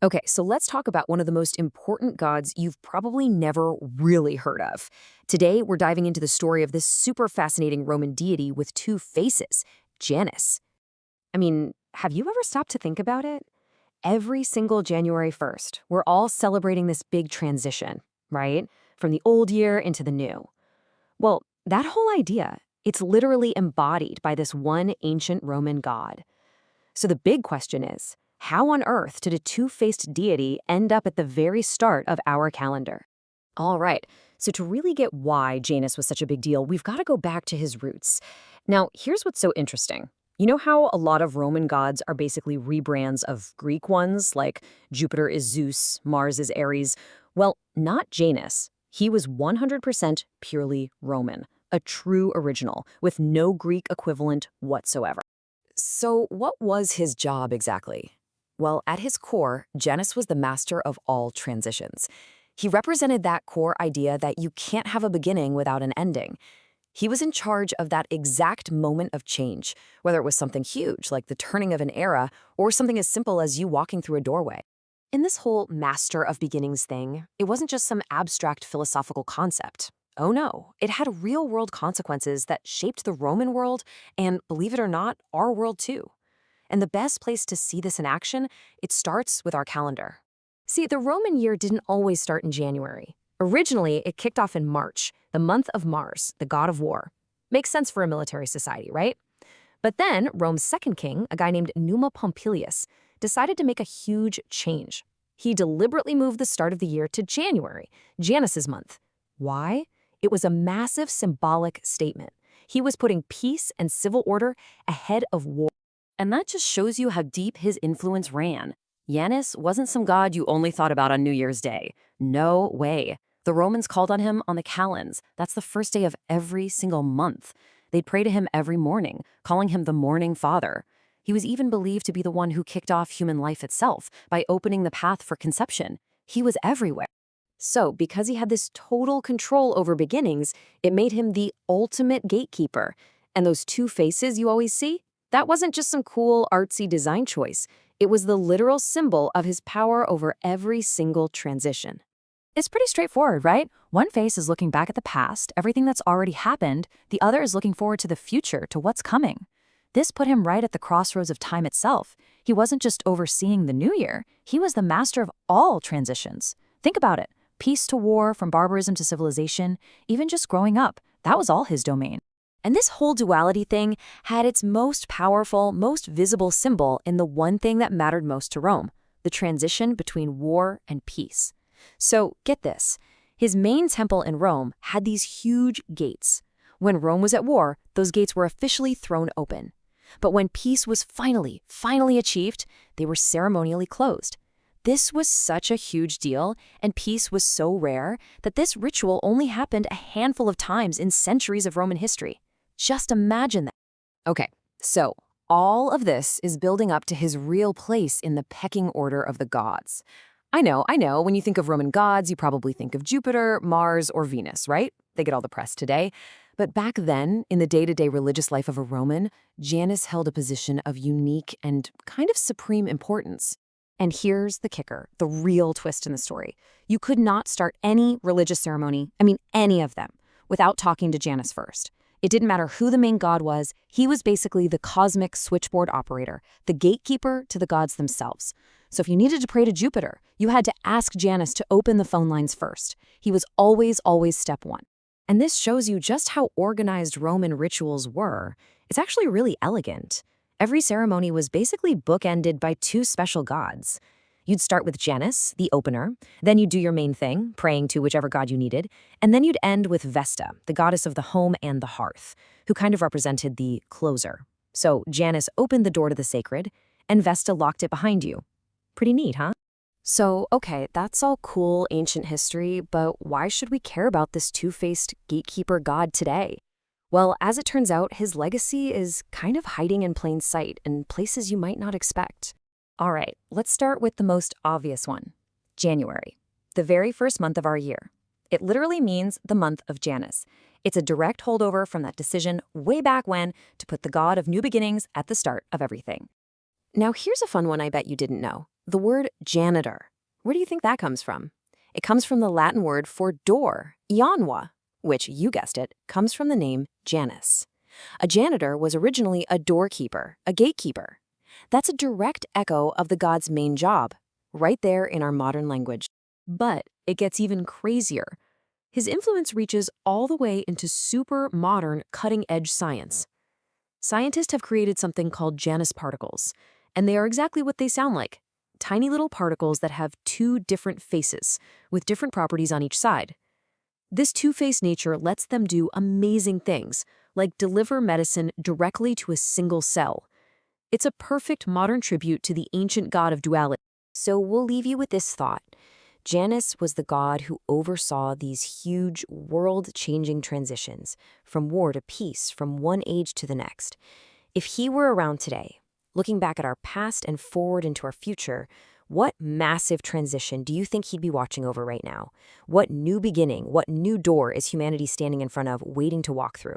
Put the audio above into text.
Okay, so let's talk about one of the most important gods you've probably never really heard of. Today, we're diving into the story of this super fascinating Roman deity with two faces, Janus. I mean, have you ever stopped to think about it? Every single January 1st, we're all celebrating this big transition, right? From the old year into the new. Well, that whole idea, it's literally embodied by this one ancient Roman god. So the big question is, how on earth did a two-faced deity end up at the very start of our calendar? All right, so to really get why Janus was such a big deal, we've got to go back to his roots. Now, here's what's so interesting. You know how a lot of Roman gods are basically rebrands of Greek ones, like Jupiter is Zeus, Mars is Ares? Well, not Janus. He was 100% purely Roman, a true original, with no Greek equivalent whatsoever. So, what was his job exactly? Well, at his core, Janus was the master of all transitions. He represented that core idea that you can't have a beginning without an ending. He was in charge of that exact moment of change, whether it was something huge, like the turning of an era, or something as simple as you walking through a doorway. In this whole master of beginnings thing, it wasn't just some abstract philosophical concept. Oh no, it had real-world consequences that shaped the Roman world and, believe it or not, our world too. And the best place to see this in action, it starts with our calendar. See, the Roman year didn't always start in January. Originally, it kicked off in March, the month of Mars, the god of war. Makes sense for a military society, right? But then, Rome's second king, a guy named Numa Pompilius, decided to make a huge change. He deliberately moved the start of the year to January, Janus's month. Why? It was a massive symbolic statement. He was putting peace and civil order ahead of war. And that just shows you how deep his influence ran. Janus wasn't some god you only thought about on New Year's Day. No way. The Romans called on him on the calends. That's the first day of every single month. They'd pray to him every morning, calling him the Morning Father. He was even believed to be the one who kicked off human life itself by opening the path for conception. He was everywhere. So, because he had this total control over beginnings, it made him the ultimate gatekeeper. And those two faces you always see? That wasn't just some cool, artsy design choice. It was the literal symbol of his power over every single transition. It's pretty straightforward, right? One face is looking back at the past, everything that's already happened. The other is looking forward to the future, to what's coming. This put him right at the crossroads of time itself. He wasn't just overseeing the new year. He was the master of all transitions. Think about it. Peace to war, from barbarism to civilization, even just growing up, that was all his domain. And this whole duality thing had its most powerful, most visible symbol in the one thing that mattered most to Rome, the transition between war and peace. So, get this. His main temple in Rome had these huge gates. When Rome was at war, those gates were officially thrown open. But when peace was finally achieved, they were ceremonially closed. This was such a huge deal, and peace was so rare that this ritual only happened a handful of times in centuries of Roman history. Just imagine that. Okay, so all of this is building up to his real place in the pecking order of the gods. I know, when you think of Roman gods, you probably think of Jupiter, Mars, or Venus, right? They get all the press today. But back then, in the day-to-day religious life of a Roman, Janus held a position of unique and kind of supreme importance. And here's the kicker, the real twist in the story. You could not start any religious ceremony, any of them, without talking to Janus first. It didn't matter who the main god was, he was basically the cosmic switchboard operator, the gatekeeper to the gods themselves. So if you needed to pray to Jupiter, you had to ask Janus to open the phone lines first. He was always step one. And this shows you just how organized Roman rituals were. It's actually really elegant. Every ceremony was basically bookended by two special gods. You'd start with Janus, the opener, then you'd do your main thing, praying to whichever god you needed, and then you'd end with Vesta, the goddess of the home and the hearth, who kind of represented the closer. So Janus opened the door to the sacred, and Vesta locked it behind you. Pretty neat, huh? So, okay, that's all cool ancient history, but why should we care about this two-faced gatekeeper god today? Well, as it turns out, his legacy is kind of hiding in plain sight in places you might not expect. All right, let's start with the most obvious one, January, the very first month of our year. It literally means the month of Janus. It's a direct holdover from that decision way back when to put the god of new beginnings at the start of everything. Now, here's a fun one I bet you didn't know. The word janitor. Where do you think that comes from? It comes from the Latin word for door, Janua, which, you guessed it, comes from the name Janus. A janitor was originally a doorkeeper, a gatekeeper. That's a direct echo of the god's main job, right there in our modern language. But it gets even crazier. His influence reaches all the way into super modern, cutting-edge science. Scientists have created something called Janus particles, and they are exactly what they sound like. Tiny little particles that have two different faces, with different properties on each side. This two-faced nature lets them do amazing things, like deliver medicine directly to a single cell. It's a perfect modern tribute to the ancient god of duality. So we'll leave you with this thought. Janus was the god who oversaw these huge, world-changing transitions, from war to peace, from one age to the next. If he were around today, looking back at our past and forward into our future, what massive transition do you think he'd be watching over right now? What new beginning, what new door is humanity standing in front of, waiting to walk through?